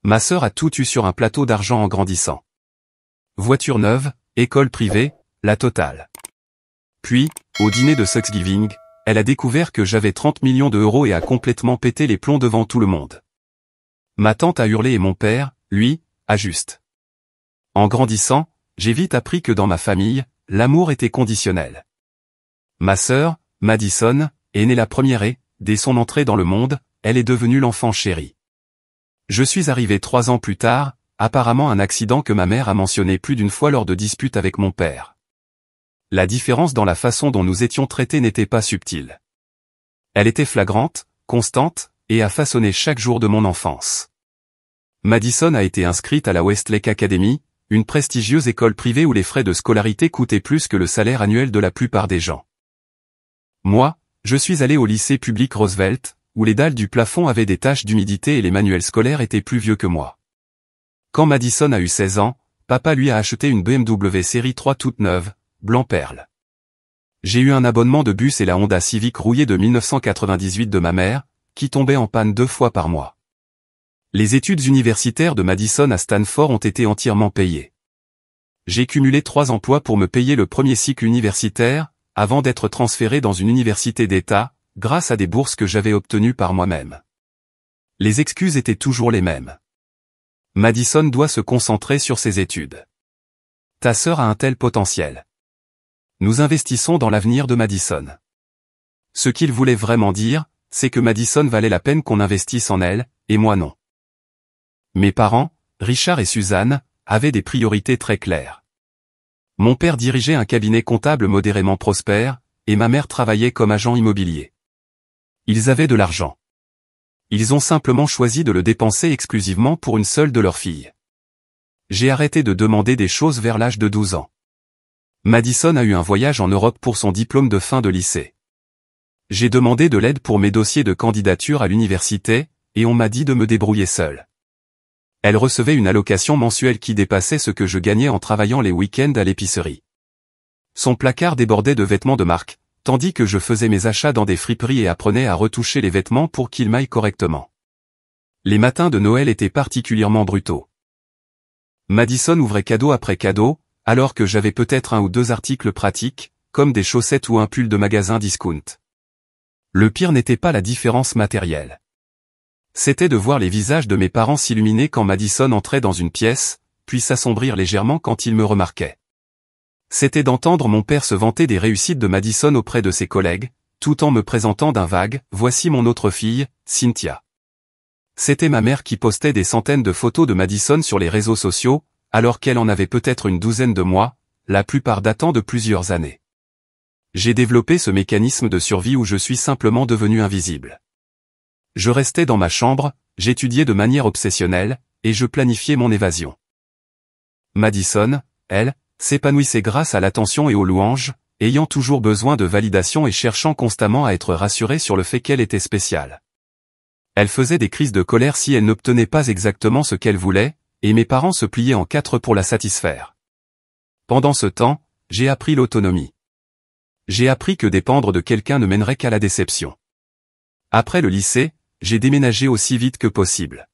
Ma sœur a tout eu sur un plateau d'argent en grandissant. Voiture neuve, école privée, la totale. Puis, au dîner de Thanksgiving, elle a découvert que j'avais 30 millions d'euros et a complètement pété les plombs devant tout le monde. Ma tante a hurlé et mon père, lui, a juste. En grandissant, j'ai vite appris que dans ma famille, l'amour était conditionnel. Ma sœur, Madison, est née la première et, dès son entrée dans le monde, elle est devenue l'enfant chéri. Je suis arrivé 3 ans plus tard, apparemment un accident que ma mère a mentionné plus d'une fois lors de disputes avec mon père. La différence dans la façon dont nous étions traités n'était pas subtile. Elle était flagrante, constante, et a façonné chaque jour de mon enfance. Madison a été inscrite à la Westlake Academy, une prestigieuse école privée où les frais de scolarité coûtaient plus que le salaire annuel de la plupart des gens. Moi, je suis allé au lycée public Roosevelt, où les dalles du plafond avaient des taches d'humidité et les manuels scolaires étaient plus vieux que moi. Quand Madison a eu 16 ans, papa lui a acheté une BMW série 3 toute neuve, blanc perle. J'ai eu un abonnement de bus et la Honda Civic rouillée de 1998 de ma mère, qui tombait en panne 2 fois par mois. Les études universitaires de Madison à Stanford ont été entièrement payées. J'ai cumulé 3 emplois pour me payer le premier cycle universitaire, avant d'être transféré dans une université d'État, grâce à des bourses que j'avais obtenues par moi-même. Les excuses étaient toujours les mêmes. Madison doit se concentrer sur ses études. Ta sœur a un tel potentiel. Nous investissons dans l'avenir de Madison. Ce qu'il voulait vraiment dire, c'est que Madison valait la peine qu'on investisse en elle, et moi non. Mes parents, Richard et Suzanne, avaient des priorités très claires. Mon père dirigeait un cabinet comptable modérément prospère, et ma mère travaillait comme agent immobilier. Ils avaient de l'argent. Ils ont simplement choisi de le dépenser exclusivement pour une seule de leurs filles. J'ai arrêté de demander des choses vers l'âge de 12 ans. Madison a eu un voyage en Europe pour son diplôme de fin de lycée. J'ai demandé de l'aide pour mes dossiers de candidature à l'université, et on m'a dit de me débrouiller seul. Elle recevait une allocation mensuelle qui dépassait ce que je gagnais en travaillant les week-ends à l'épicerie. Son placard débordait de vêtements de marque, tandis que je faisais mes achats dans des friperies et apprenais à retoucher les vêtements pour qu'ils m'aillent correctement. Les matins de Noël étaient particulièrement brutaux. Madison ouvrait cadeau après cadeau, alors que j'avais peut-être 1 ou 2 articles pratiques, comme des chaussettes ou un pull de magasin discount. Le pire n'était pas la différence matérielle. C'était de voir les visages de mes parents s'illuminer quand Madison entrait dans une pièce, puis s'assombrir légèrement quand ils me remarquaient. C'était d'entendre mon père se vanter des réussites de Madison auprès de ses collègues, tout en me présentant d'un vague « Voici mon autre fille, Cynthia ». C'était ma mère qui postait des centaines de photos de Madison sur les réseaux sociaux, alors qu'elle en avait peut-être une douzaine de mois, la plupart datant de plusieurs années. J'ai développé ce mécanisme de survie où je suis simplement devenu invisible. Je restais dans ma chambre, j'étudiais de manière obsessionnelle, et je planifiais mon évasion. Madison, elle, s'épanouissait grâce à l'attention et aux louanges, ayant toujours besoin de validation et cherchant constamment à être rassurée sur le fait qu'elle était spéciale. Elle faisait des crises de colère si elle n'obtenait pas exactement ce qu'elle voulait, et mes parents se pliaient en 4 pour la satisfaire. Pendant ce temps, j'ai appris l'autonomie. J'ai appris que dépendre de quelqu'un ne mènerait qu'à la déception. Après le lycée, j'ai déménagé aussi vite que possible.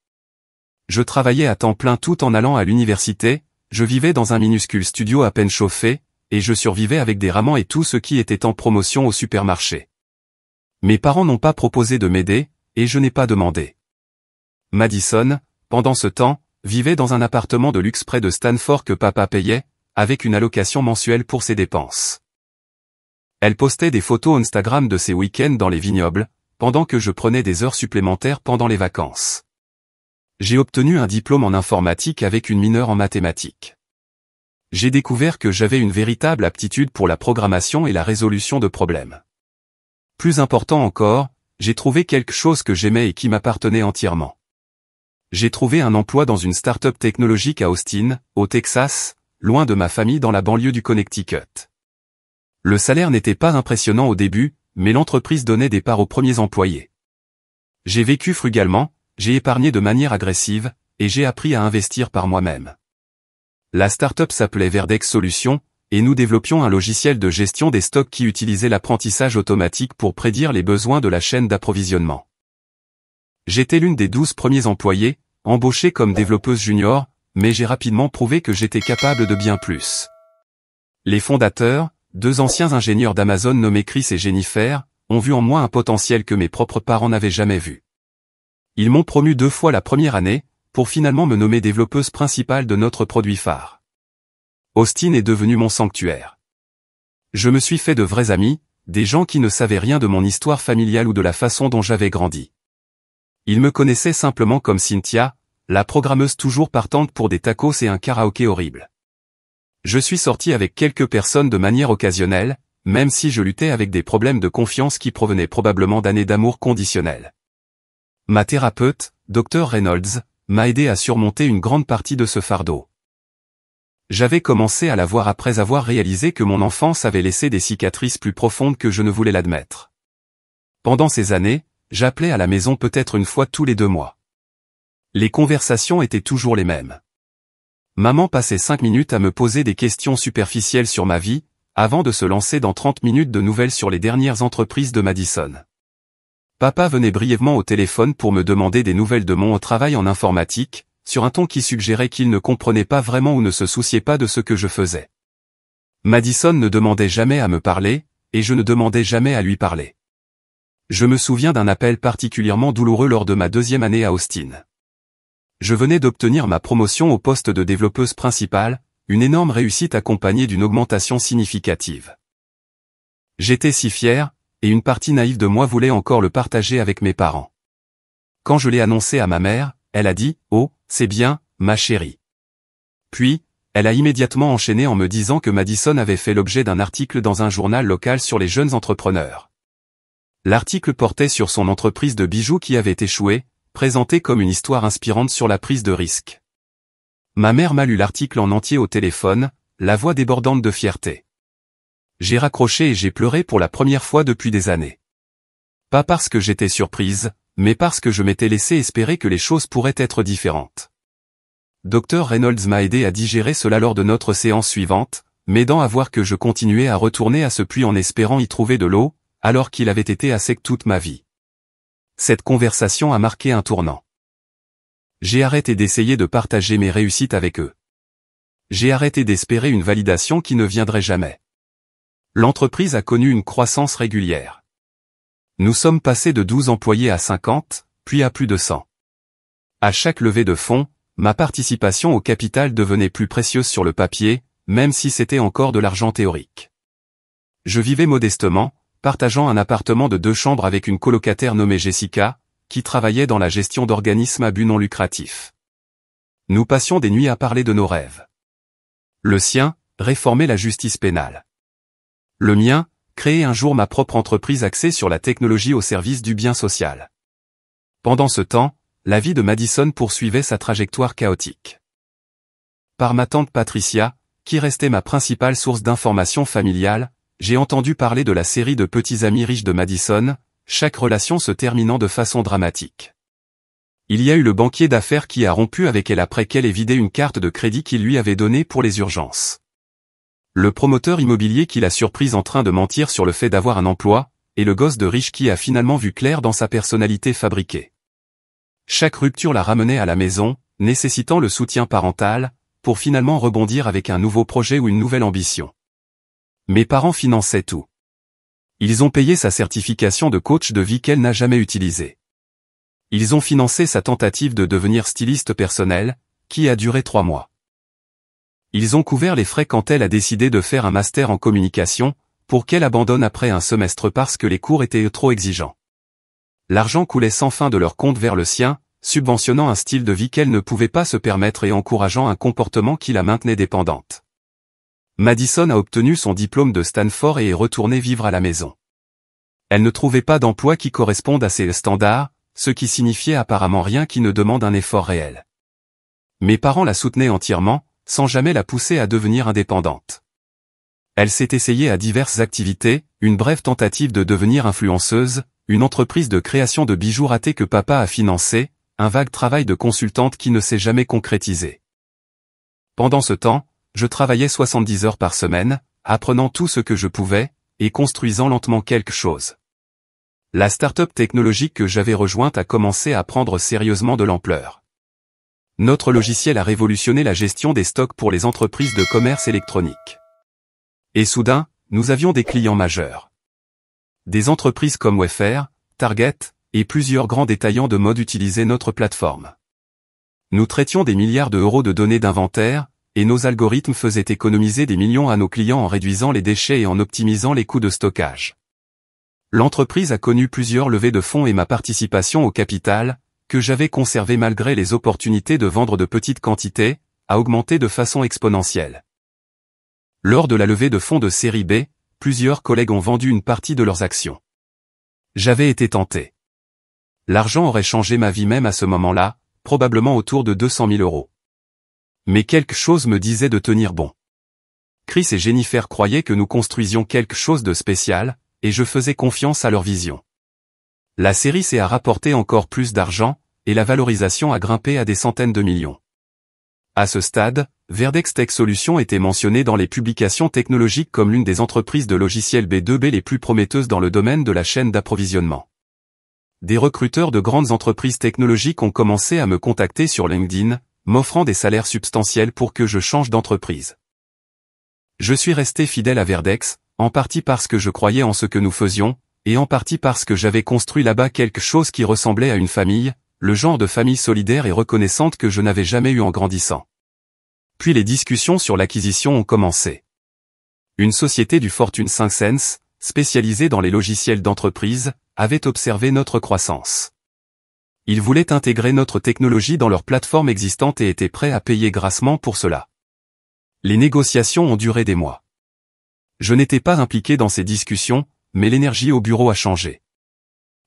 Je travaillais à temps plein tout en allant à l'université, je vivais dans un minuscule studio à peine chauffé, et je survivais avec des ramans et tout ce qui était en promotion au supermarché. Mes parents n'ont pas proposé de m'aider, et je n'ai pas demandé. Madison, pendant ce temps, vivait dans un appartement de luxe près de Stanford que papa payait, avec une allocation mensuelle pour ses dépenses. Elle postait des photos Instagram de ses week-ends dans les vignobles, pendant que je prenais des heures supplémentaires pendant les vacances. J'ai obtenu un diplôme en informatique avec une mineure en mathématiques. J'ai découvert que j'avais une véritable aptitude pour la programmation et la résolution de problèmes. Plus important encore, j'ai trouvé quelque chose que j'aimais et qui m'appartenait entièrement. J'ai trouvé un emploi dans une start-up technologique à Austin, au Texas, loin de ma famille dans la banlieue du Connecticut. Le salaire n'était pas impressionnant au début, mais l'entreprise donnait des parts aux premiers employés. J'ai vécu frugalement, j'ai épargné de manière agressive, et j'ai appris à investir par moi-même. La start-up s'appelait Verdex Solutions, et nous développions un logiciel de gestion des stocks qui utilisait l'apprentissage automatique pour prédire les besoins de la chaîne d'approvisionnement. J'étais l'une des 12 premiers employés, embauchée comme développeuse junior, mais j'ai rapidement prouvé que j'étais capable de bien plus. Les fondateurs, 2 anciens ingénieurs d'Amazon nommés Chris et Jennifer, ont vu en moi un potentiel que mes propres parents n'avaient jamais vu. Ils m'ont promu 2 fois la première année, pour finalement me nommer développeuse principale de notre produit phare. Austin est devenu mon sanctuaire. Je me suis fait de vrais amis, des gens qui ne savaient rien de mon histoire familiale ou de la façon dont j'avais grandi. Ils me connaissaient simplement comme Cynthia, la programmeuse toujours partante pour des tacos et un karaoké horrible. Je suis sorti avec quelques personnes de manière occasionnelle, même si je luttais avec des problèmes de confiance qui provenaient probablement d'années d'amour conditionnel. Ma thérapeute, Dr Reynolds, m'a aidé à surmonter une grande partie de ce fardeau. J'avais commencé à la voir après avoir réalisé que mon enfance avait laissé des cicatrices plus profondes que je ne voulais l'admettre. Pendant ces années, j'appelais à la maison peut-être une fois tous les 2 mois. Les conversations étaient toujours les mêmes. Maman passait 5 minutes à me poser des questions superficielles sur ma vie, avant de se lancer dans 30 minutes de nouvelles sur les dernières entreprises de Madison. Papa venait brièvement au téléphone pour me demander des nouvelles de mon travail en informatique, sur un ton qui suggérait qu'il ne comprenait pas vraiment ou ne se souciait pas de ce que je faisais. Madison ne demandait jamais à me parler, et je ne demandais jamais à lui parler. Je me souviens d'un appel particulièrement douloureux lors de ma 2e année à Austin. Je venais d'obtenir ma promotion au poste de développeuse principale, une énorme réussite accompagnée d'une augmentation significative. J'étais si fier, et une partie naïve de moi voulait encore le partager avec mes parents. Quand je l'ai annoncé à ma mère, elle a dit « Oh, c'est bien, ma chérie ». Puis, elle a immédiatement enchaîné en me disant que Madison avait fait l'objet d'un article dans un journal local sur les jeunes entrepreneurs. L'article portait sur son entreprise de bijoux qui avait échoué, présenté comme une histoire inspirante sur la prise de risque. Ma mère m'a lu l'article en entier au téléphone, la voix débordante de fierté. J'ai raccroché et j'ai pleuré pour la première fois depuis des années. Pas parce que j'étais surprise, mais parce que je m'étais laissé espérer que les choses pourraient être différentes. Dr Reynolds m'a aidé à digérer cela lors de notre séance suivante, m'aidant à voir que je continuais à retourner à ce puits en espérant y trouver de l'eau, alors qu'il avait été à sec toute ma vie. Cette conversation a marqué un tournant. J'ai arrêté d'essayer de partager mes réussites avec eux. J'ai arrêté d'espérer une validation qui ne viendrait jamais. L'entreprise a connu une croissance régulière. Nous sommes passés de 12 employés à 50, puis à plus de 100. À chaque levée de fonds, ma participation au capital devenait plus précieuse sur le papier, même si c'était encore de l'argent théorique. Je vivais modestement, partageant un appartement de 2 chambres avec une colocataire nommée Jessica, qui travaillait dans la gestion d'organismes à but non lucratif. Nous passions des nuits à parler de nos rêves. Le sien, réformer la justice pénale. Le mien, créer un jour ma propre entreprise axée sur la technologie au service du bien social. Pendant ce temps, la vie de Madison poursuivait sa trajectoire chaotique. Par ma tante Patricia, qui restait ma principale source d'information familiale, j'ai entendu parler de la série de petits amis riches de Madison, chaque relation se terminant de façon dramatique. Il y a eu le banquier d'affaires qui a rompu avec elle après qu'elle ait vidé une carte de crédit qu'il lui avait donnée pour les urgences. Le promoteur immobilier qui l'a surprise en train de mentir sur le fait d'avoir un emploi, et le gosse de riche qui a finalement vu clair dans sa personnalité fabriquée. Chaque rupture la ramenait à la maison, nécessitant le soutien parental, pour finalement rebondir avec un nouveau projet ou une nouvelle ambition. Mes parents finançaient tout. Ils ont payé sa certification de coach de vie qu'elle n'a jamais utilisée. Ils ont financé sa tentative de devenir styliste personnel, qui a duré 3 mois. Ils ont couvert les frais quand elle a décidé de faire un master en communication, pour qu'elle abandonne après un semestre parce que les cours étaient trop exigeants. L'argent coulait sans fin de leur compte vers le sien, subventionnant un style de vie qu'elle ne pouvait pas se permettre et encourageant un comportement qui la maintenait dépendante. Madison a obtenu son diplôme de Stanford et est retournée vivre à la maison. Elle ne trouvait pas d'emploi qui corresponde à ses standards, ce qui signifiait apparemment rien qui ne demande un effort réel. Mes parents la soutenaient entièrement, sans jamais la pousser à devenir indépendante. Elle s'est essayée à diverses activités, une brève tentative de devenir influenceuse, une entreprise de création de bijoux ratée que papa a financée, un vague travail de consultante qui ne s'est jamais concrétisé. Pendant ce temps, je travaillais 70 heures par semaine, apprenant tout ce que je pouvais, et construisant lentement quelque chose. La start-up technologique que j'avais rejointe a commencé à prendre sérieusement de l'ampleur. Notre logiciel a révolutionné la gestion des stocks pour les entreprises de commerce électronique. Et soudain, nous avions des clients majeurs. Des entreprises comme Wayfair, Target, et plusieurs grands détaillants de mode utilisaient notre plateforme. Nous traitions des milliards d'euros de données d'inventaire, et nos algorithmes faisaient économiser des millions à nos clients en réduisant les déchets et en optimisant les coûts de stockage. L'entreprise a connu plusieurs levées de fonds et ma participation au capital, que j'avais conservée malgré les opportunités de vendre de petites quantités, a augmenté de façon exponentielle. Lors de la levée de fonds de série B, plusieurs collègues ont vendu une partie de leurs actions. J'avais été tenté. L'argent aurait changé ma vie même à ce moment-là, probablement autour de 200 000 euros. Mais quelque chose me disait de tenir bon. Chris et Jennifer croyaient que nous construisions quelque chose de spécial, et je faisais confiance à leur vision. La série C a rapporté encore plus d'argent, et la valorisation a grimpé à des centaines de millions. À ce stade, Verdex Tech Solutions était mentionné dans les publications technologiques comme l'une des entreprises de logiciels B2B les plus prometteuses dans le domaine de la chaîne d'approvisionnement. Des recruteurs de grandes entreprises technologiques ont commencé à me contacter sur LinkedIn, m'offrant des salaires substantiels pour que je change d'entreprise. Je suis resté fidèle à Verdex, en partie parce que je croyais en ce que nous faisions, et en partie parce que j'avais construit là-bas quelque chose qui ressemblait à une famille, le genre de famille solidaire et reconnaissante que je n'avais jamais eu en grandissant. Puis les discussions sur l'acquisition ont commencé. Une société du Fortune 500, spécialisée dans les logiciels d'entreprise, avait observé notre croissance. Ils voulaient intégrer notre technologie dans leur plateforme existante et étaient prêts à payer grassement pour cela. Les négociations ont duré des mois. Je n'étais pas impliqué dans ces discussions, mais l'énergie au bureau a changé.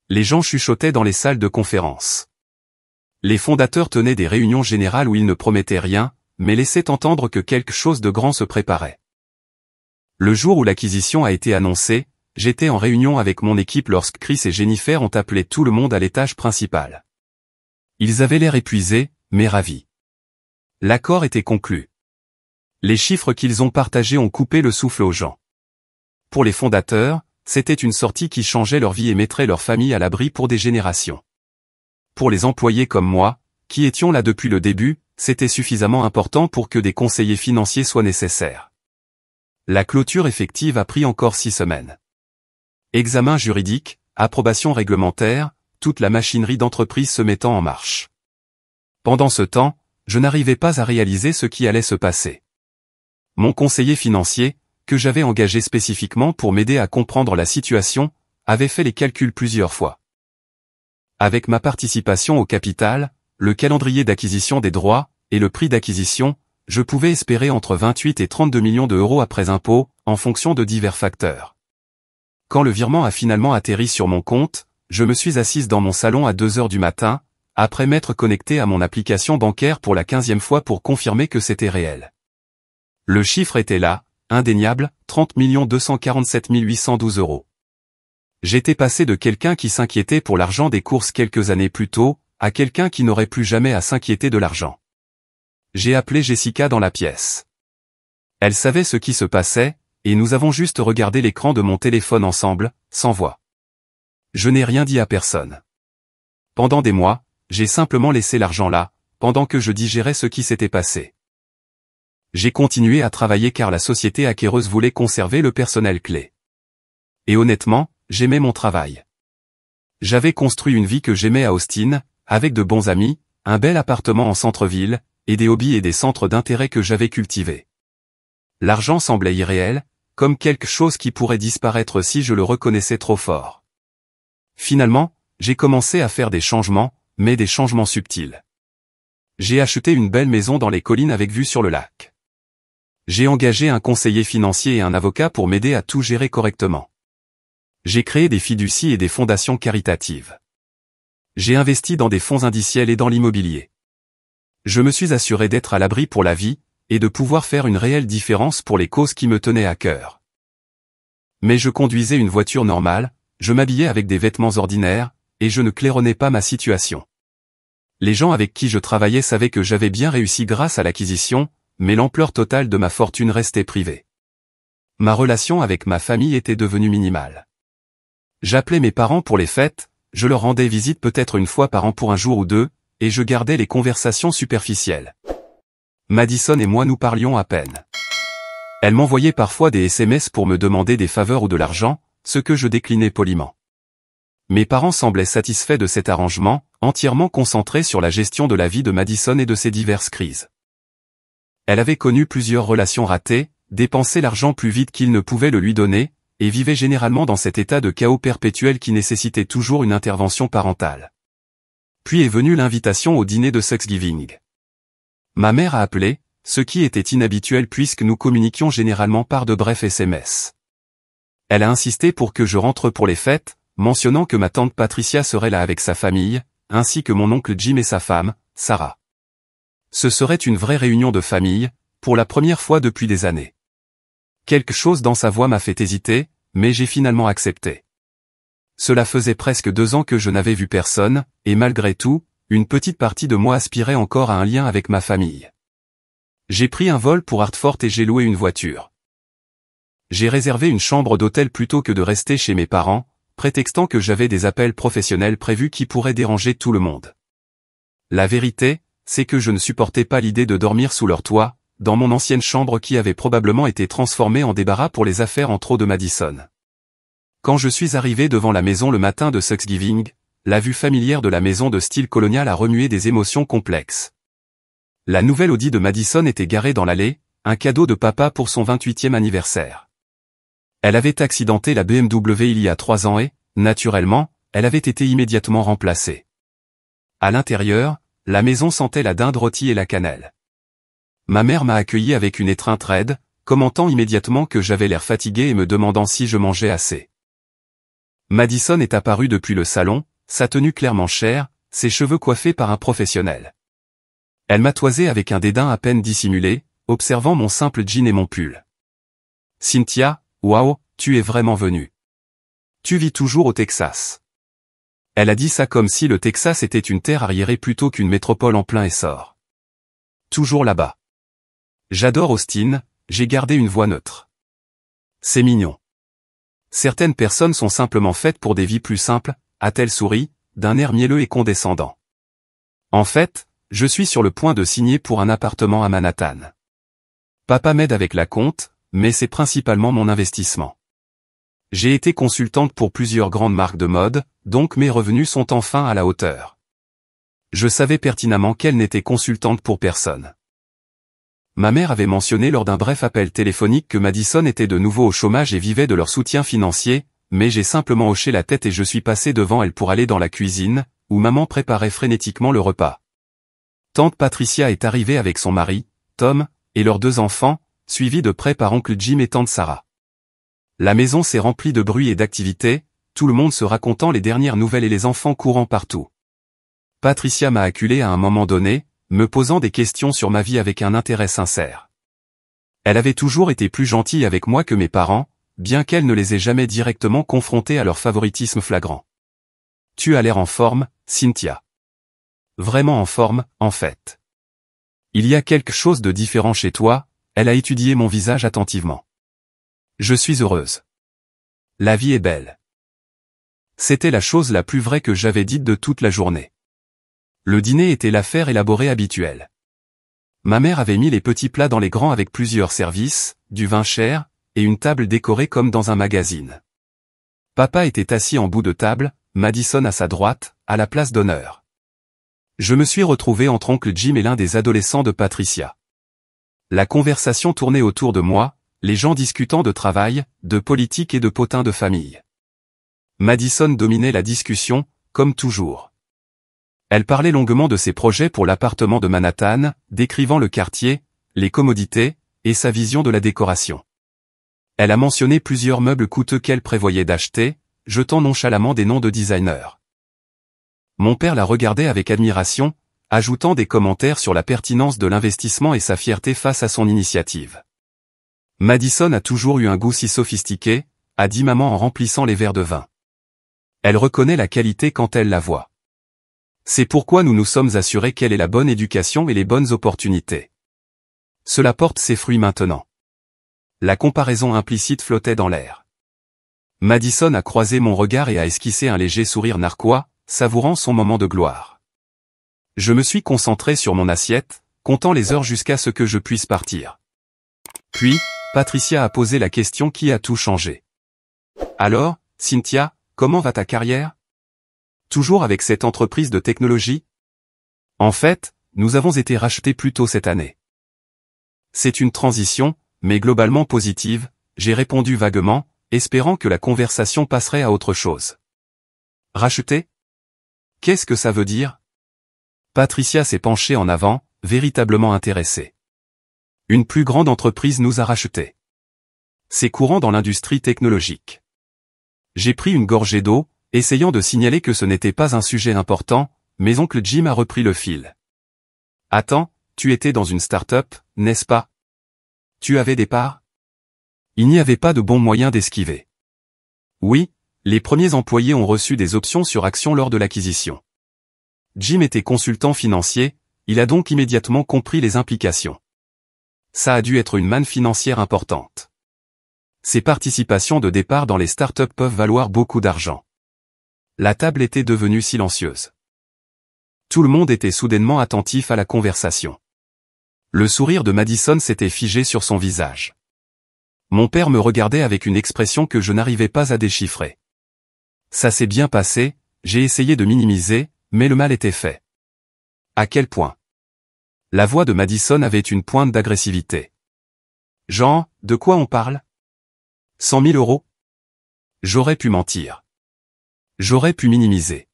Les gens chuchotaient dans les salles de conférence. Les fondateurs tenaient des réunions générales où ils ne promettaient rien, mais laissaient entendre que quelque chose de grand se préparait. Le jour où l'acquisition a été annoncée, j'étais en réunion avec mon équipe lorsque Chris et Jennifer ont appelé tout le monde à l'étage principal. Ils avaient l'air épuisés, mais ravis. L'accord était conclu. Les chiffres qu'ils ont partagés ont coupé le souffle aux gens. Pour les fondateurs, c'était une sortie qui changeait leur vie et mettrait leur famille à l'abri pour des générations. Pour les employés comme moi, qui étions là depuis le début, c'était suffisamment important pour que des conseillers financiers soient nécessaires. La clôture effective a pris encore 6 semaines. Examen juridique, approbation réglementaire, toute la machinerie d'entreprise se mettant en marche. Pendant ce temps, je n'arrivais pas à réaliser ce qui allait se passer. Mon conseiller financier, que j'avais engagé spécifiquement pour m'aider à comprendre la situation, avait fait les calculs plusieurs fois. Avec ma participation au capital, le calendrier d'acquisition des droits, et le prix d'acquisition, je pouvais espérer entre 28 et 32 millions d'euros après impôts, en fonction de divers facteurs. Quand le virement a finalement atterri sur mon compte, je me suis assise dans mon salon à 2 heures du matin, après m'être connecté à mon application bancaire pour la 15e fois pour confirmer que c'était réel. Le chiffre était là, indéniable, 30 247 812 euros. J'étais passé de quelqu'un qui s'inquiétait pour l'argent des courses quelques années plus tôt, à quelqu'un qui n'aurait plus jamais à s'inquiéter de l'argent. J'ai appelé Jessica dans la pièce. Elle savait ce qui se passait, et nous avons juste regardé l'écran de mon téléphone ensemble, sans voix. Je n'ai rien dit à personne. Pendant des mois, j'ai simplement laissé l'argent là, pendant que je digérais ce qui s'était passé. J'ai continué à travailler car la société acquéreuse voulait conserver le personnel clé. Et honnêtement, j'aimais mon travail. J'avais construit une vie que j'aimais à Austin, avec de bons amis, un bel appartement en centre-ville, et des hobbies et des centres d'intérêt que j'avais cultivés. L'argent semblait irréel, comme quelque chose qui pourrait disparaître si je le reconnaissais trop fort. Finalement, j'ai commencé à faire des changements, mais des changements subtils. J'ai acheté une belle maison dans les collines avec vue sur le lac. J'ai engagé un conseiller financier et un avocat pour m'aider à tout gérer correctement. J'ai créé des fiducies et des fondations caritatives. J'ai investi dans des fonds indiciels et dans l'immobilier. Je me suis assuré d'être à l'abri pour la vie, et de pouvoir faire une réelle différence pour les causes qui me tenaient à cœur. Mais je conduisais une voiture normale, je m'habillais avec des vêtements ordinaires, et je ne claironnais pas ma situation. Les gens avec qui je travaillais savaient que j'avais bien réussi grâce à l'acquisition, mais l'ampleur totale de ma fortune restait privée. Ma relation avec ma famille était devenue minimale. J'appelais mes parents pour les fêtes, je leur rendais visite peut-être une fois par an pour un jour ou deux, et je gardais les conversations superficielles. Madison et moi nous parlions à peine. Elle m'envoyait parfois des SMS pour me demander des faveurs ou de l'argent, ce que je déclinais poliment. Mes parents semblaient satisfaits de cet arrangement, entièrement concentrés sur la gestion de la vie de Madison et de ses diverses crises. Elle avait connu plusieurs relations ratées, dépensé l'argent plus vite qu'il ne pouvait le lui donner, et vivait généralement dans cet état de chaos perpétuel qui nécessitait toujours une intervention parentale. Puis est venue l'invitation au dîner de Thanksgiving. Ma mère a appelé, ce qui était inhabituel puisque nous communiquions généralement par de brefs SMS. Elle a insisté pour que je rentre pour les fêtes, mentionnant que ma tante Patricia serait là avec sa famille, ainsi que mon oncle Jim et sa femme, Sarah. Ce serait une vraie réunion de famille, pour la première fois depuis des années. Quelque chose dans sa voix m'a fait hésiter, mais j'ai finalement accepté. Cela faisait presque 2 ans que je n'avais vu personne, et malgré tout, une petite partie de moi aspirait encore à un lien avec ma famille. J'ai pris un vol pour Hartford et j'ai loué une voiture. J'ai réservé une chambre d'hôtel plutôt que de rester chez mes parents, prétextant que j'avais des appels professionnels prévus qui pourraient déranger tout le monde. La vérité, c'est que je ne supportais pas l'idée de dormir sous leur toit, dans mon ancienne chambre qui avait probablement été transformée en débarras pour les affaires en trop de Madison. Quand je suis arrivé devant la maison le matin de Thanksgiving, la vue familière de la maison de style colonial a remué des émotions complexes. La nouvelle Audi de Madison était garée dans l'allée, un cadeau de papa pour son 28e anniversaire. Elle avait accidenté la BMW il y a 3 ans et, naturellement, elle avait été immédiatement remplacée. À l'intérieur, la maison sentait la dinde rôtie et la cannelle. Ma mère m'a accueilli avec une étreinte raide, commentant immédiatement que j'avais l'air fatigué et me demandant si je mangeais assez. Madison est apparue depuis le salon, sa tenue clairement chère, ses cheveux coiffés par un professionnel. Elle m'a toisé avec un dédain à peine dissimulé, observant mon simple jean et mon pull. « Cynthia, waouh, tu es vraiment venue. Tu vis toujours au Texas. » Elle a dit ça comme si le Texas était une terre arriérée plutôt qu'une métropole en plein essor. Toujours là-bas. J'adore Austin, j'ai gardé une voix neutre. C'est mignon. Certaines personnes sont simplement faites pour des vies plus simples, a-t-elle souri, d'un air mielleux et condescendant. En fait, je suis sur le point de signer pour un appartement à Manhattan. Papa m'aide avec la compte, mais c'est principalement mon investissement. J'ai été consultante pour plusieurs grandes marques de mode, donc mes revenus sont enfin à la hauteur. Je savais pertinemment qu'elle n'était consultante pour personne. Ma mère avait mentionné lors d'un bref appel téléphonique que Madison était de nouveau au chômage et vivait de leur soutien financier, mais j'ai simplement hoché la tête et je suis passé devant elle pour aller dans la cuisine, où maman préparait frénétiquement le repas. Tante Patricia est arrivée avec son mari, Tom, et leurs 2 enfants, suivis de près par oncle Jim et tante Sarah. La maison s'est remplie de bruit et d'activité, tout le monde se racontant les dernières nouvelles et les enfants courant partout. Patricia m'a acculé à un moment donné, me posant des questions sur ma vie avec un intérêt sincère. Elle avait toujours été plus gentille avec moi que mes parents, bien qu'elle ne les ait jamais directement confrontés à leur favoritisme flagrant. « Tu as l'air en forme, Cynthia. » Vraiment en forme, en fait. Il y a quelque chose de différent chez toi, elle a étudié mon visage attentivement. Je suis heureuse. La vie est belle. C'était la chose la plus vraie que j'avais dite de toute la journée. Le dîner était l'affaire élaborée habituelle. Ma mère avait mis les petits plats dans les grands avec plusieurs services, du vin cher, et une table décorée comme dans un magazine. Papa était assis en bout de table, Madison à sa droite, à la place d'honneur. Je me suis retrouvé entre oncle Jim et l'un des adolescents de Patricia. La conversation tournait autour de moi, les gens discutant de travail, de politique et de potins de famille. Madison dominait la discussion, comme toujours. Elle parlait longuement de ses projets pour l'appartement de Manhattan, décrivant le quartier, les commodités, et sa vision de la décoration. Elle a mentionné plusieurs meubles coûteux qu'elle prévoyait d'acheter, jetant nonchalamment des noms de designers. Mon père la regardait avec admiration, ajoutant des commentaires sur la pertinence de l'investissement et sa fierté face à son initiative. Madison a toujours eu un goût si sophistiqué, a dit maman en remplissant les verres de vin. Elle reconnaît la qualité quand elle la voit. C'est pourquoi nous nous sommes assurés qu'elle ait la bonne éducation et les bonnes opportunités. Cela porte ses fruits maintenant. La comparaison implicite flottait dans l'air. Madison a croisé mon regard et a esquissé un léger sourire narquois, savourant son moment de gloire. Je me suis concentré sur mon assiette, comptant les heures jusqu'à ce que je puisse partir. Puis, Patricia a posé la question qui a tout changé. Alors, Cynthia, comment va ta carrière? Toujours avec cette entreprise de technologie? En fait, nous avons été rachetés plus tôt cette année. C'est une transition, mais globalement positive, j'ai répondu vaguement, espérant que la conversation passerait à autre chose. Racheter? Qu'est-ce que ça veut dire? Patricia s'est penchée en avant, véritablement intéressée. Une plus grande entreprise nous a rachetés. C'est courant dans l'industrie technologique. J'ai pris une gorgée d'eau, essayant de signaler que ce n'était pas un sujet important, mais oncle Jim a repris le fil. Attends, tu étais dans une start-up, n'est-ce pas? Tu avais des parts? Il n'y avait pas de bon moyen d'esquiver. Oui, les premiers employés ont reçu des options sur actions lors de l'acquisition. Jim était consultant financier, il a donc immédiatement compris les implications. Ça a dû être une manne financière importante. Ces participations de départ dans les startups peuvent valoir beaucoup d'argent. La table était devenue silencieuse. Tout le monde était soudainement attentif à la conversation. Le sourire de Madison s'était figé sur son visage. Mon père me regardait avec une expression que je n'arrivais pas à déchiffrer. Ça s'est bien passé, j'ai essayé de minimiser, mais le mal était fait. À quel point? La voix de Madison avait une pointe d'agressivité. Jean, de quoi on parle? 100 000 euros? J'aurais pu mentir. J'aurais pu minimiser.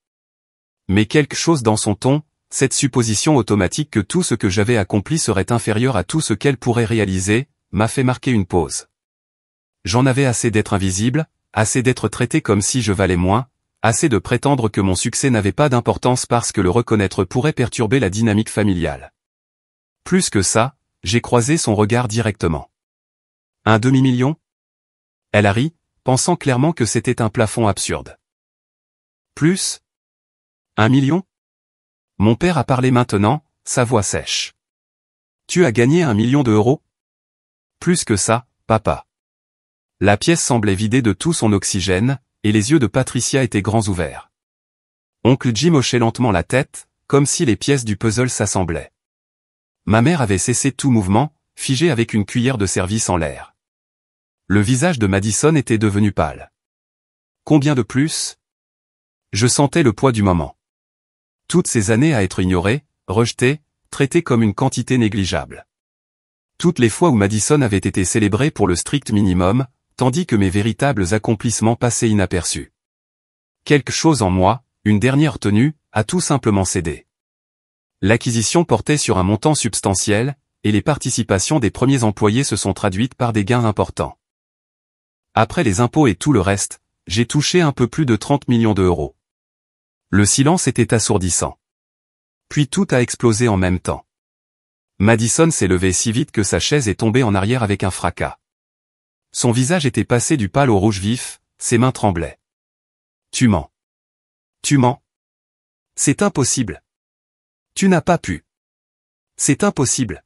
Mais quelque chose dans son ton, cette supposition automatique que tout ce que j'avais accompli serait inférieur à tout ce qu'elle pourrait réaliser, m'a fait marquer une pause. J'en avais assez d'être invisible, assez d'être traité comme si je valais moins, assez de prétendre que mon succès n'avait pas d'importance parce que le reconnaître pourrait perturber la dynamique familiale. Plus que ça, j'ai croisé son regard directement. Un demi-million? Elle a ri, pensant clairement que c'était un plafond absurde. Plus? 1 million? Mon père a parlé maintenant, sa voix sèche. Tu as gagné 1 million d'euros? Plus que ça, papa. La pièce semblait vidée de tout son oxygène, et les yeux de Patricia étaient grands ouverts. Oncle Jim hochait lentement la tête, comme si les pièces du puzzle s'assemblaient. Ma mère avait cessé tout mouvement, figée avec une cuillère de service en l'air. Le visage de Madison était devenu pâle. Combien de plus? Je sentais le poids du moment. Toutes ces années à être ignoré, rejeté, traité comme une quantité négligeable. Toutes les fois où Madison avait été célébrée pour le strict minimum, tandis que mes véritables accomplissements passaient inaperçus. Quelque chose en moi, une dernière tenue, a tout simplement cédé. L'acquisition portait sur un montant substantiel, et les participations des premiers employés se sont traduites par des gains importants. Après les impôts et tout le reste, j'ai touché un peu plus de 30 millions d'euros. Le silence était assourdissant. Puis tout a explosé en même temps. Madison s'est levée si vite que sa chaise est tombée en arrière avec un fracas. Son visage était passé du pâle au rouge vif, ses mains tremblaient. Tu mens. Tu mens. C'est impossible. Tu n'as pas pu. C'est impossible.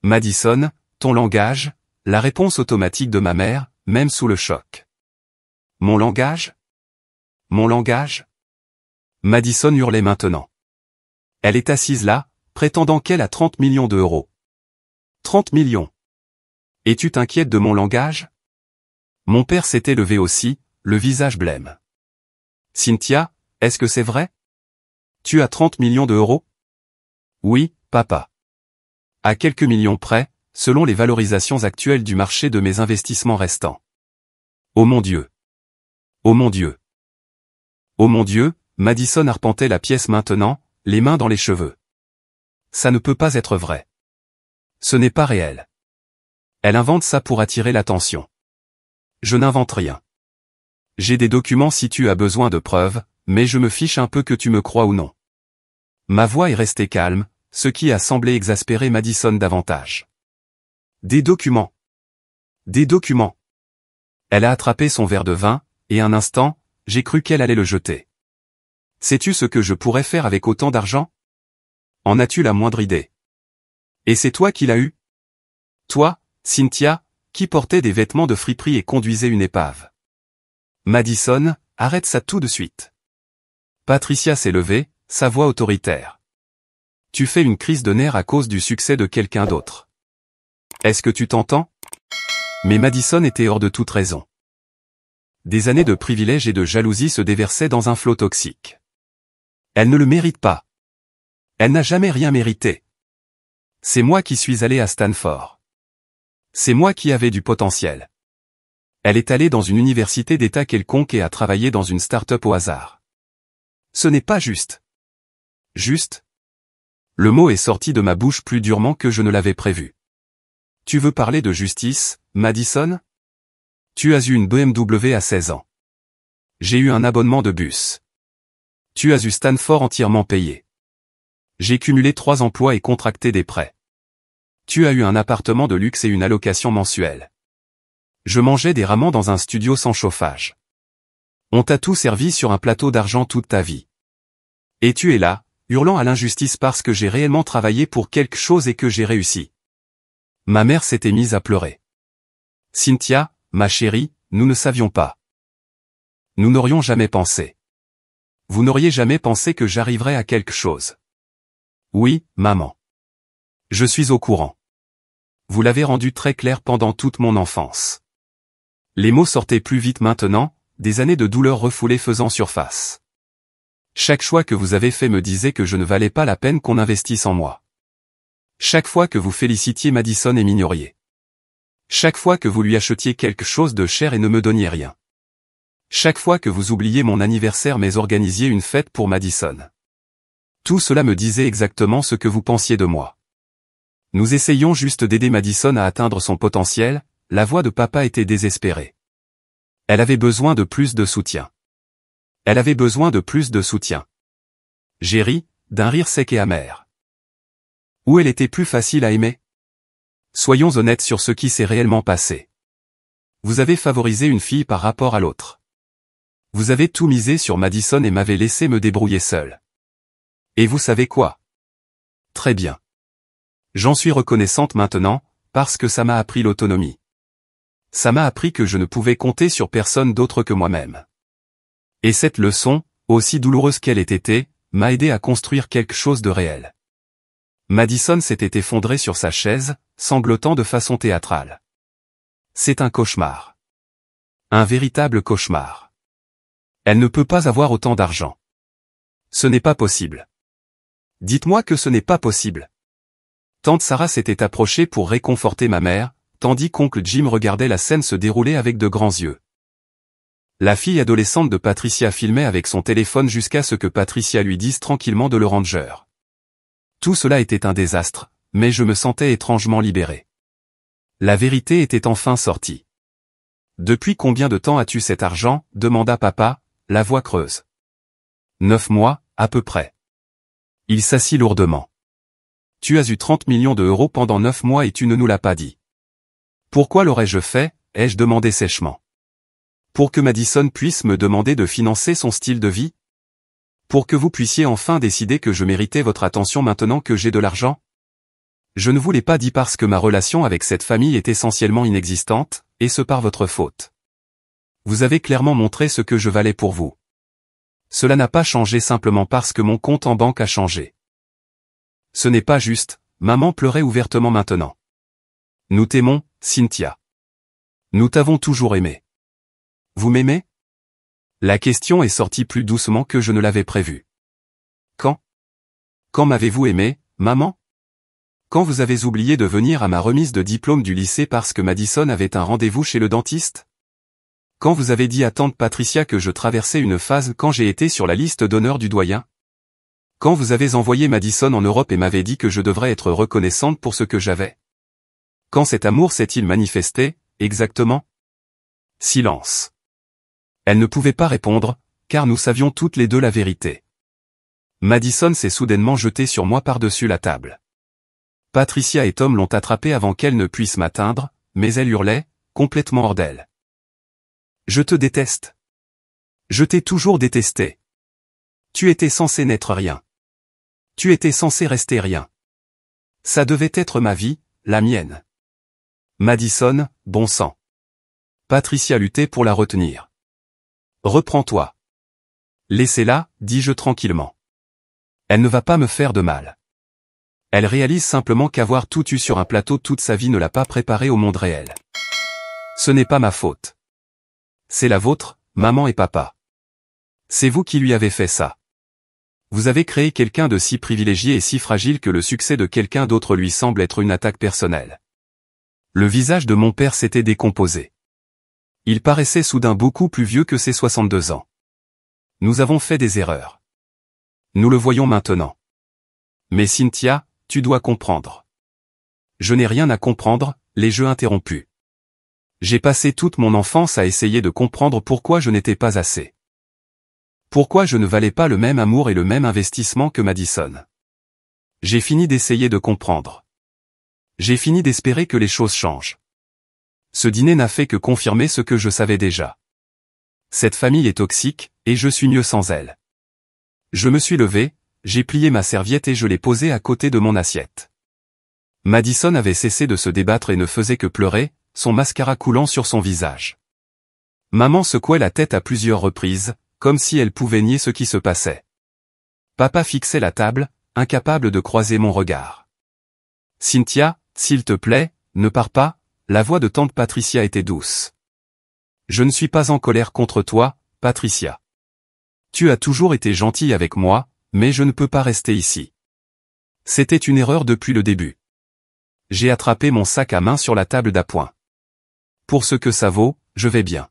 Madison, ton langage, la réponse automatique de ma mère, même sous le choc. Mon langage? Mon langage? Madison hurlait maintenant. Elle est assise là, prétendant qu'elle a 30 millions d'euros. 30 millions. Et tu t'inquiètes de mon langage? Mon père s'était levé aussi, le visage blême. Cynthia, est-ce que c'est vrai? Tu as 30 millions d'euros? Oui, papa. À quelques millions près, selon les valorisations actuelles du marché de mes investissements restants. Oh mon Dieu! Oh mon Dieu! Oh mon Dieu! Madison arpentait la pièce maintenant, les mains dans les cheveux. Ça ne peut pas être vrai. Ce n'est pas réel. Elle invente ça pour attirer l'attention. Je n'invente rien. J'ai des documents si tu as besoin de preuves, mais je me fiche un peu que tu me crois ou non. Ma voix est restée calme, ce qui a semblé exaspérer Madison davantage. Des documents. Des documents. Elle a attrapé son verre de vin, et un instant, j'ai cru qu'elle allait le jeter. Sais-tu ce que je pourrais faire avec autant d'argent? En as-tu la moindre idée? Et c'est toi qui l'as eu? Toi, Cynthia, qui portait des vêtements de friperie et conduisait une épave. Madison, arrête ça tout de suite. Patricia s'est levée, sa voix autoritaire. Tu fais une crise de nerfs à cause du succès de quelqu'un d'autre. Est-ce que tu t'entends? Mais Madison était hors de toute raison. Des années de privilèges et de jalousie se déversaient dans un flot toxique. Elle ne le mérite pas. Elle n'a jamais rien mérité. C'est moi qui suis allé à Stanford. C'est moi qui avais du potentiel. Elle est allée dans une université d'État quelconque et a travaillé dans une start-up au hasard. Ce n'est pas juste. Juste? Le mot est sorti de ma bouche plus durement que je ne l'avais prévu. Tu veux parler de justice, Madison? Tu as eu une BMW à 16 ans. J'ai eu un abonnement de bus. Tu as eu Stanford entièrement payé. J'ai cumulé 3 emplois et contracté des prêts. Tu as eu un appartement de luxe et une allocation mensuelle. Je mangeais des ramen dans un studio sans chauffage. On t'a tout servi sur un plateau d'argent toute ta vie. Et tu es là, hurlant à l'injustice parce que j'ai réellement travaillé pour quelque chose et que j'ai réussi. Ma mère s'était mise à pleurer. Cynthia, ma chérie, nous ne savions pas. Nous n'aurions jamais pensé. Vous n'auriez jamais pensé que j'arriverais à quelque chose. Oui, maman. Je suis au courant. Vous l'avez rendu très clair pendant toute mon enfance. Les mots sortaient plus vite maintenant, des années de douleur refoulées faisant surface. Chaque choix que vous avez fait me disait que je ne valais pas la peine qu'on investisse en moi. Chaque fois que vous félicitiez Madison et m'ignoriez. Chaque fois que vous lui achetiez quelque chose de cher et ne me donniez rien. Chaque fois que vous oubliez mon anniversaire mais organisiez une fête pour Madison. Tout cela me disait exactement ce que vous pensiez de moi. Nous essayions juste d'aider Madison à atteindre son potentiel, la voix de papa était désespérée. Elle avait besoin de plus de soutien. Elle avait besoin de plus de soutien. J'ai ri, d'un rire sec et amer. Où elle était plus facile à aimer? Soyons honnêtes sur ce qui s'est réellement passé. Vous avez favorisé une fille par rapport à l'autre. Vous avez tout misé sur Madison et m'avez laissé me débrouiller seul. Et vous savez quoi? Très bien. J'en suis reconnaissante maintenant, parce que ça m'a appris l'autonomie. Ça m'a appris que je ne pouvais compter sur personne d'autre que moi-même. Et cette leçon, aussi douloureuse qu'elle ait été, m'a aidé à construire quelque chose de réel. Madison s'était effondrée sur sa chaise, sanglotant de façon théâtrale. C'est un cauchemar. Un véritable cauchemar. Elle ne peut pas avoir autant d'argent. Ce n'est pas possible. Dites-moi que ce n'est pas possible. Tante Sarah s'était approchée pour réconforter ma mère, tandis qu'oncle Jim regardait la scène se dérouler avec de grands yeux. La fille adolescente de Patricia filmait avec son téléphone jusqu'à ce que Patricia lui dise tranquillement de le ranger. Tout cela était un désastre, mais je me sentais étrangement libéré. La vérité était enfin sortie. Depuis combien de temps as-tu cet argent? Demanda papa, la voix creuse. 9 mois, à peu près. Il s'assit lourdement. Tu as eu 30 millions d'euros pendant 9 mois et tu ne nous l'as pas dit. Pourquoi l'aurais-je fait? Ai-je demandé sèchement. Pour que Madison puisse me demander de financer son style de vie? Pour que vous puissiez enfin décider que je méritais votre attention maintenant que j'ai de l'argent? Je ne vous l'ai pas dit parce que ma relation avec cette famille est essentiellement inexistante, et ce par votre faute. Vous avez clairement montré ce que je valais pour vous. Cela n'a pas changé simplement parce que mon compte en banque a changé. Ce n'est pas juste, maman pleurait ouvertement maintenant. Nous t'aimons, Cynthia. Nous t'avons toujours aimé. Vous m'aimez? La question est sortie plus doucement que je ne l'avais prévu. Quand? Quand m'avez-vous aimé, maman? Quand vous avez oublié de venir à ma remise de diplôme du lycée parce que Madison avait un rendez-vous chez le dentiste? Quand vous avez dit à tante Patricia que je traversais une phase quand j'ai été sur la liste d'honneur du doyen? Quand vous avez envoyé Madison en Europe et m'avez dit que je devrais être reconnaissante pour ce que j'avais? Quand cet amour s'est-il manifesté, exactement? Silence. Elle ne pouvait pas répondre, car nous savions toutes les deux la vérité. Madison s'est soudainement jetée sur moi par-dessus la table. Patricia et Tom l'ont attrapée avant qu'elle ne puisse m'atteindre, mais elle hurlait, complètement hors d'elle. Je te déteste. Je t'ai toujours détesté. Tu étais censé n'être rien. Tu étais censé rester rien. Ça devait être ma vie, la mienne. Madison, bon sang. Patricia luttait pour la retenir. Reprends-toi. Laissez-la, dis-je tranquillement. Elle ne va pas me faire de mal. Elle réalise simplement qu'avoir tout eu sur un plateau toute sa vie ne l'a pas préparée au monde réel. Ce n'est pas ma faute. C'est la vôtre, maman et papa. C'est vous qui lui avez fait ça. Vous avez créé quelqu'un de si privilégié et si fragile que le succès de quelqu'un d'autre lui semble être une attaque personnelle. Le visage de mon père s'était décomposé. Il paraissait soudain beaucoup plus vieux que ses 62 ans. Nous avons fait des erreurs. Nous le voyons maintenant. Mais Cynthia, tu dois comprendre. Je n'ai rien à comprendre, les jeux interrompus. J'ai passé toute mon enfance à essayer de comprendre pourquoi je n'étais pas assez. Pourquoi je ne valais pas le même amour et le même investissement que Madison. J'ai fini d'essayer de comprendre. J'ai fini d'espérer que les choses changent. Ce dîner n'a fait que confirmer ce que je savais déjà. Cette famille est toxique, et je suis mieux sans elle. Je me suis levé, j'ai plié ma serviette et je l'ai posée à côté de mon assiette. Madison avait cessé de se débattre et ne faisait que pleurer, son mascara coulant sur son visage. Maman secouait la tête à plusieurs reprises, comme si elle pouvait nier ce qui se passait. Papa fixait la table, incapable de croiser mon regard. Cynthia, s'il te plaît, ne pars pas, la voix de tante Patricia était douce. Je ne suis pas en colère contre toi, Patricia. Tu as toujours été gentille avec moi, mais je ne peux pas rester ici. C'était une erreur depuis le début. J'ai attrapé mon sac à main sur la table d'appoint. Pour ce que ça vaut, je vais bien.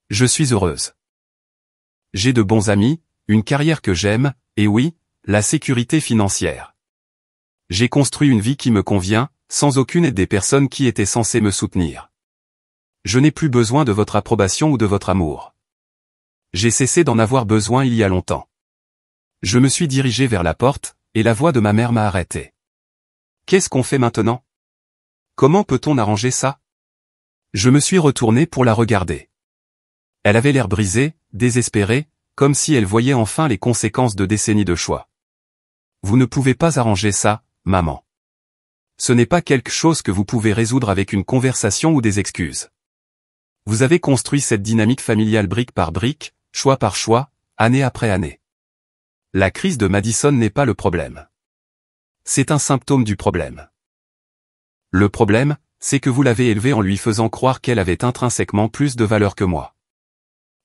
Je suis heureuse. J'ai de bons amis, une carrière que j'aime, et oui, la sécurité financière. J'ai construit une vie qui me convient, sans aucune aide des personnes qui étaient censées me soutenir. Je n'ai plus besoin de votre approbation ou de votre amour. J'ai cessé d'en avoir besoin il y a longtemps. Je me suis dirigé vers la porte, et la voix de ma mère m'a arrêté. Qu'est-ce qu'on fait maintenant? Comment peut-on arranger ça? Je me suis retourné pour la regarder. Elle avait l'air brisée, désespérée, comme si elle voyait enfin les conséquences de décennies de choix. Vous ne pouvez pas arranger ça, maman. Ce n'est pas quelque chose que vous pouvez résoudre avec une conversation ou des excuses. Vous avez construit cette dynamique familiale brique par brique, choix par choix, année après année. La crise de Madison n'est pas le problème. C'est un symptôme du problème. Le problème, c'est que vous l'avez élevée en lui faisant croire qu'elle avait intrinsèquement plus de valeur que moi.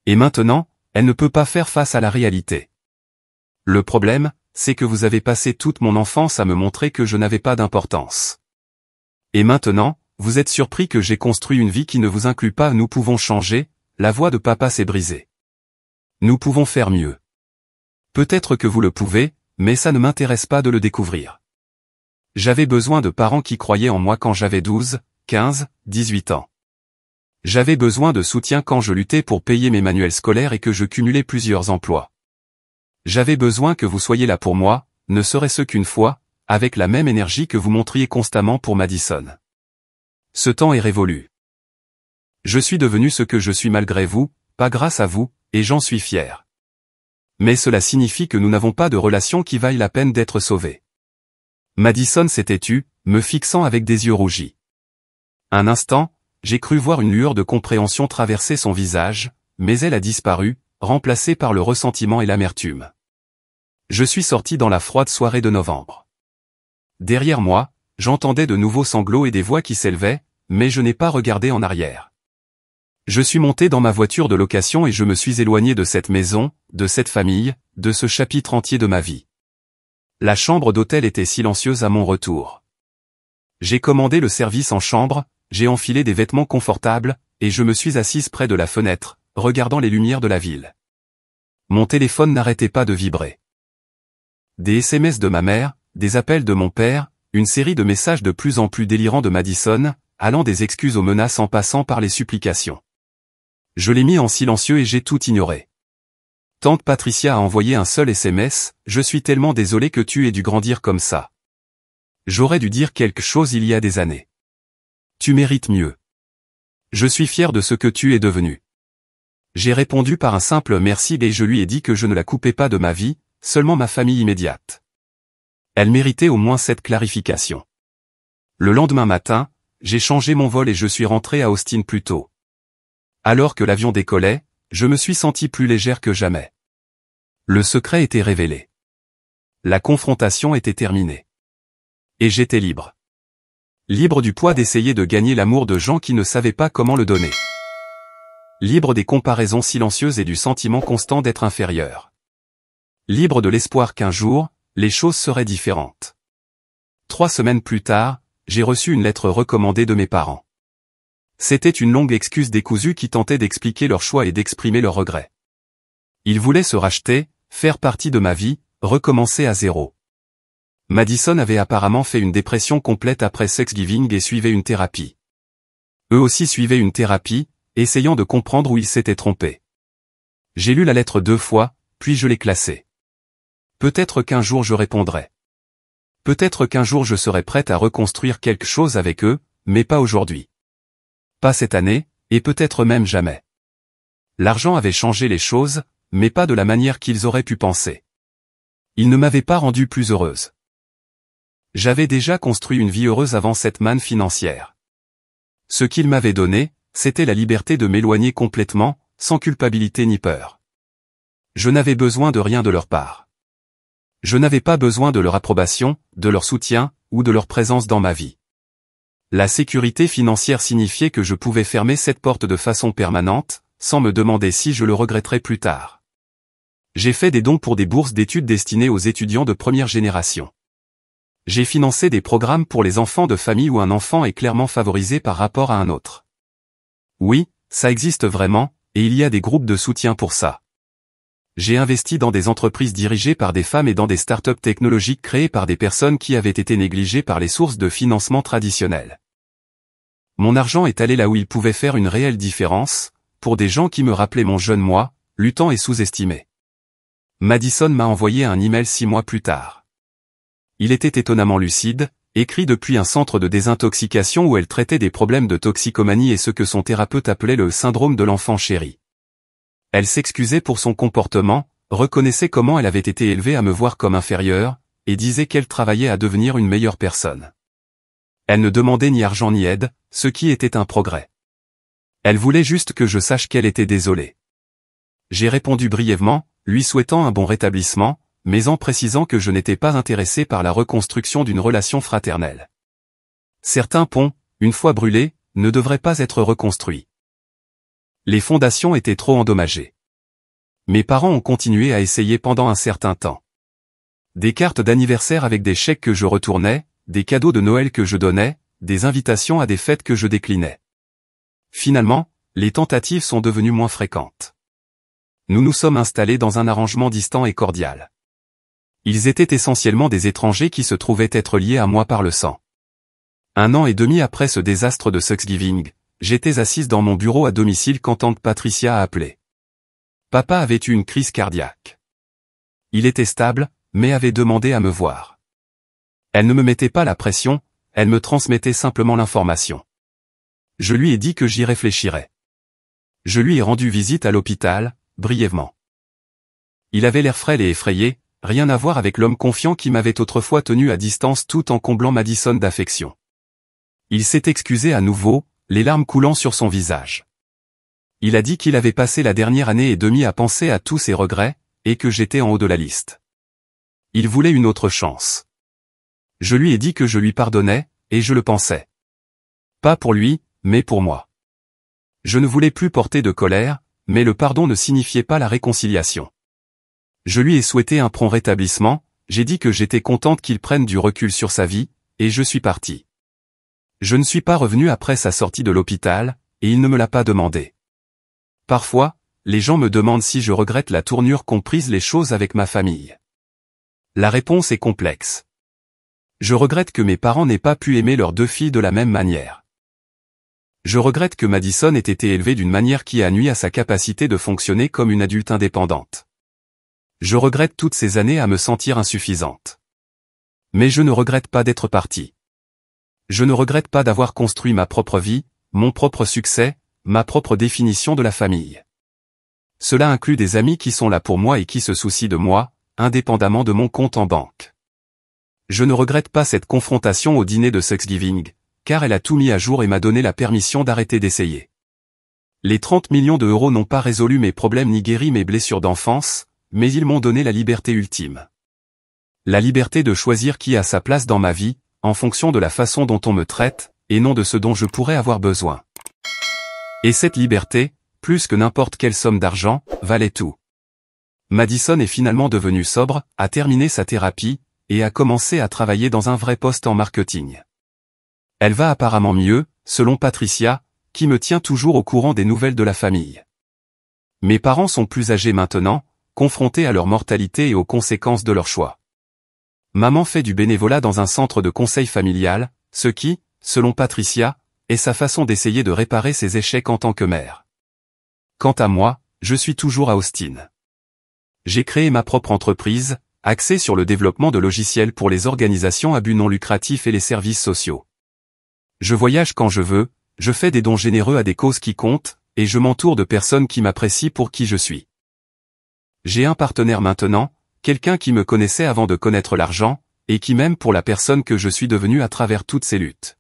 Et maintenant, elle ne peut pas faire face à la réalité. Le problème, c'est que vous avez passé toute mon enfance à me montrer que je n'avais pas d'importance. Et maintenant, vous êtes surpris que j'ai construit une vie qui ne vous inclut pas. Nous pouvons changer, la voix de papa s'est brisée. Nous pouvons faire mieux. Peut-être que vous le pouvez, mais ça ne m'intéresse pas de le découvrir. J'avais besoin de parents qui croyaient en moi quand j'avais 12, 15, 18 ans. J'avais besoin de soutien quand je luttais pour payer mes manuels scolaires et que je cumulais plusieurs emplois. J'avais besoin que vous soyez là pour moi, ne serait-ce qu'une fois, avec la même énergie que vous montriez constamment pour Madison. Ce temps est révolu. Je suis devenu ce que je suis malgré vous, pas grâce à vous, et j'en suis fier. Mais cela signifie que nous n'avons pas de relation qui vaille la peine d'être sauvée. Madison s'était tue, me fixant avec des yeux rougis. Un instant, j'ai cru voir une lueur de compréhension traverser son visage, mais elle a disparu, remplacée par le ressentiment et l'amertume. Je suis sorti dans la froide soirée de novembre. Derrière moi, j'entendais de nouveaux sanglots et des voix qui s'élevaient, mais je n'ai pas regardé en arrière. Je suis monté dans ma voiture de location et je me suis éloigné de cette maison, de cette famille, de ce chapitre entier de ma vie. La chambre d'hôtel était silencieuse à mon retour. J'ai commandé le service en chambre, j'ai enfilé des vêtements confortables, et je me suis assise près de la fenêtre, regardant les lumières de la ville. Mon téléphone n'arrêtait pas de vibrer. Des SMS de ma mère, des appels de mon père, une série de messages de plus en plus délirants de Madison, allant des excuses aux menaces en passant par les supplications. Je l'ai mis en silencieux et j'ai tout ignoré. Tante Patricia a envoyé un seul SMS, « Je suis tellement désolé que tu aies dû grandir comme ça. J'aurais dû dire quelque chose il y a des années. Tu mérites mieux. Je suis fier de ce que tu es devenu. » J'ai répondu par un simple merci et je lui ai dit que je ne la coupais pas de ma vie, seulement ma famille immédiate. Elle méritait au moins cette clarification. Le lendemain matin, j'ai changé mon vol et je suis rentré à Austin plus tôt. Alors que l'avion décollait, je me suis senti plus légère que jamais. Le secret était révélé. La confrontation était terminée. Et j'étais libre. Libre du poids d'essayer de gagner l'amour de gens qui ne savaient pas comment le donner. Libre des comparaisons silencieuses et du sentiment constant d'être inférieur. Libre de l'espoir qu'un jour, les choses seraient différentes. 3 semaines plus tard, j'ai reçu une lettre recommandée de mes parents. C'était une longue excuse décousue qui tentait d'expliquer leur choix et d'exprimer leurs regrets. Ils voulaient se racheter, faire partie de ma vie, recommencer à zéro. Madison avait apparemment fait une dépression complète après Thanksgiving et suivait une thérapie. Eux aussi suivaient une thérapie, essayant de comprendre où ils s'étaient trompés. J'ai lu la lettre 2 fois, puis je l'ai classée. Peut-être qu'un jour je répondrai. Peut-être qu'un jour je serai prête à reconstruire quelque chose avec eux, mais pas aujourd'hui. Pas cette année, et peut-être même jamais. L'argent avait changé les choses, mais pas de la manière qu'ils auraient pu penser. Il ne m'avait pas rendue plus heureuse. J'avais déjà construit une vie heureuse avant cette manne financière. Ce qu'ils m'avaient donné, c'était la liberté de m'éloigner complètement, sans culpabilité ni peur. Je n'avais besoin de rien de leur part. Je n'avais pas besoin de leur approbation, de leur soutien, ou de leur présence dans ma vie. La sécurité financière signifiait que je pouvais fermer cette porte de façon permanente, sans me demander si je le regretterais plus tard. J'ai fait des dons pour des bourses d'études destinées aux étudiants de première génération. J'ai financé des programmes pour les enfants de famille où un enfant est clairement favorisé par rapport à un autre. Oui, ça existe vraiment, et il y a des groupes de soutien pour ça. J'ai investi dans des entreprises dirigées par des femmes et dans des startups technologiques créées par des personnes qui avaient été négligées par les sources de financement traditionnelles. Mon argent est allé là où il pouvait faire une réelle différence, pour des gens qui me rappelaient mon jeune moi, luttant et sous-estimé. Madison m'a envoyé un email 6 mois plus tard. Il était étonnamment lucide, écrit depuis un centre de désintoxication où elle traitait des problèmes de toxicomanie et ce que son thérapeute appelait le syndrome de l'enfant chéri. Elle s'excusait pour son comportement, reconnaissait comment elle avait été élevée à me voir comme inférieure, et disait qu'elle travaillait à devenir une meilleure personne. Elle ne demandait ni argent ni aide, ce qui était un progrès. Elle voulait juste que je sache qu'elle était désolée. J'ai répondu brièvement, lui souhaitant un bon rétablissement, mais en précisant que je n'étais pas intéressé par la reconstruction d'une relation fraternelle. Certains ponts, une fois brûlés, ne devraient pas être reconstruits. Les fondations étaient trop endommagées. Mes parents ont continué à essayer pendant un certain temps. Des cartes d'anniversaire avec des chèques que je retournais, des cadeaux de Noël que je donnais, des invitations à des fêtes que je déclinais. Finalement, les tentatives sont devenues moins fréquentes. Nous nous sommes installés dans un arrangement distant et cordial. Ils étaient essentiellement des étrangers qui se trouvaient être liés à moi par le sang. 1 an et demi après ce désastre de Thanksgiving, j'étais assise dans mon bureau à domicile quand tante Patricia a appelé. Papa avait eu une crise cardiaque. Il était stable, mais avait demandé à me voir. Elle ne me mettait pas la pression, elle me transmettait simplement l'information. Je lui ai dit que j'y réfléchirais. Je lui ai rendu visite à l'hôpital, brièvement. Il avait l'air frêle et effrayé, rien à voir avec l'homme confiant qui m'avait autrefois tenu à distance tout en comblant Madison d'affection. Il s'est excusé à nouveau, les larmes coulant sur son visage. Il a dit qu'il avait passé la dernière année et demie à penser à tous ses regrets, et que j'étais en haut de la liste. Il voulait une autre chance. Je lui ai dit que je lui pardonnais, et je le pensais. Pas pour lui, mais pour moi. Je ne voulais plus porter de colère, mais le pardon ne signifiait pas la réconciliation. Je lui ai souhaité un prompt rétablissement, j'ai dit que j'étais contente qu'il prenne du recul sur sa vie, et je suis parti. Je ne suis pas revenu après sa sortie de l'hôpital, et il ne me l'a pas demandé. Parfois, les gens me demandent si je regrette la tournure qu'ont prise les choses avec ma famille. La réponse est complexe. Je regrette que mes parents n'aient pas pu aimer leurs 2 filles de la même manière. Je regrette que Madison ait été élevée d'une manière qui a nui à sa capacité de fonctionner comme une adulte indépendante. Je regrette toutes ces années à me sentir insuffisante. Mais je ne regrette pas d'être partie. Je ne regrette pas d'avoir construit ma propre vie, mon propre succès, ma propre définition de la famille. Cela inclut des amis qui sont là pour moi et qui se soucient de moi, indépendamment de mon compte en banque. Je ne regrette pas cette confrontation au dîner de Thanksgiving, car elle a tout mis à jour et m'a donné la permission d'arrêter d'essayer. Les 30 millions d'euros n'ont pas résolu mes problèmes ni guéri mes blessures d'enfance, mais ils m'ont donné la liberté ultime. La liberté de choisir qui a sa place dans ma vie, en fonction de la façon dont on me traite, et non de ce dont je pourrais avoir besoin. Et cette liberté, plus que n'importe quelle somme d'argent, valait tout. Madison est finalement devenue sobre, a terminé sa thérapie, et a commencé à travailler dans un vrai poste en marketing. Elle va apparemment mieux, selon Patricia, qui me tient toujours au courant des nouvelles de la famille. Mes parents sont plus âgés maintenant, confrontés à leur mortalité et aux conséquences de leur choix. Maman fait du bénévolat dans un centre de conseil familial, ce qui, selon Patricia, est sa façon d'essayer de réparer ses échecs en tant que mère. Quant à moi, je suis toujours à Austin. J'ai créé ma propre entreprise, axée sur le développement de logiciels pour les organisations à but non lucratif et les services sociaux. Je voyage quand je veux, je fais des dons généreux à des causes qui comptent, et je m'entoure de personnes qui m'apprécient pour qui je suis. J'ai un partenaire maintenant, quelqu'un qui me connaissait avant de connaître l'argent, et qui m'aime pour la personne que je suis devenue à travers toutes ces luttes.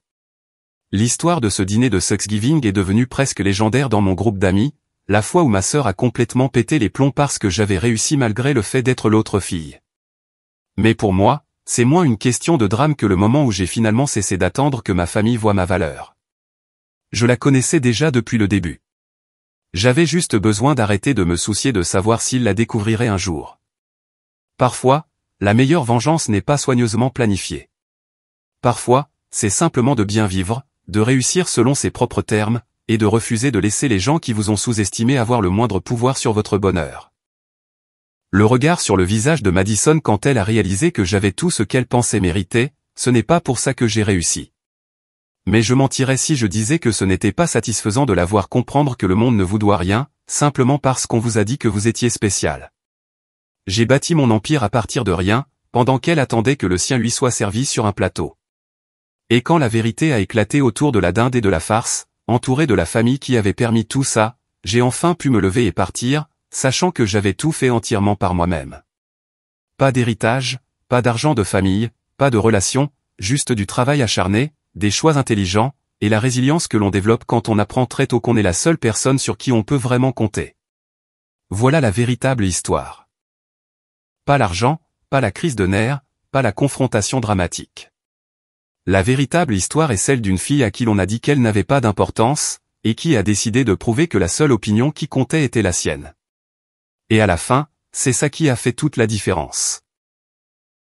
L'histoire de ce dîner de Thanksgiving est devenue presque légendaire dans mon groupe d'amis, la fois où ma sœur a complètement pété les plombs parce que j'avais réussi malgré le fait d'être l'autre fille. Mais pour moi, c'est moins une question de drame que le moment où j'ai finalement cessé d'attendre que ma famille voie ma valeur. Je la connaissais déjà depuis le début. J'avais juste besoin d'arrêter de me soucier de savoir s'il la découvrirait un jour. Parfois, la meilleure vengeance n'est pas soigneusement planifiée. Parfois, c'est simplement de bien vivre, de réussir selon ses propres termes, et de refuser de laisser les gens qui vous ont sous-estimé avoir le moindre pouvoir sur votre bonheur. Le regard sur le visage de Madison quand elle a réalisé que j'avais tout ce qu'elle pensait mériter, ce n'est pas pour ça que j'ai réussi. Mais je mentirais si je disais que ce n'était pas satisfaisant de la voir comprendre que le monde ne vous doit rien, simplement parce qu'on vous a dit que vous étiez spécial. J'ai bâti mon empire à partir de rien, pendant qu'elle attendait que le sien lui soit servi sur un plateau. Et quand la vérité a éclaté autour de la dinde et de la farce, entouré de la famille qui avait permis tout ça, j'ai enfin pu me lever et partir, sachant que j'avais tout fait entièrement par moi-même. Pas d'héritage, pas d'argent de famille, pas de relations, juste du travail acharné, des choix intelligents, et la résilience que l'on développe quand on apprend très tôt qu'on est la seule personne sur qui on peut vraiment compter. Voilà la véritable histoire. Pas l'argent, pas la crise de nerfs, pas la confrontation dramatique. La véritable histoire est celle d'une fille à qui l'on a dit qu'elle n'avait pas d'importance, et qui a décidé de prouver que la seule opinion qui comptait était la sienne. Et à la fin, c'est ça qui a fait toute la différence.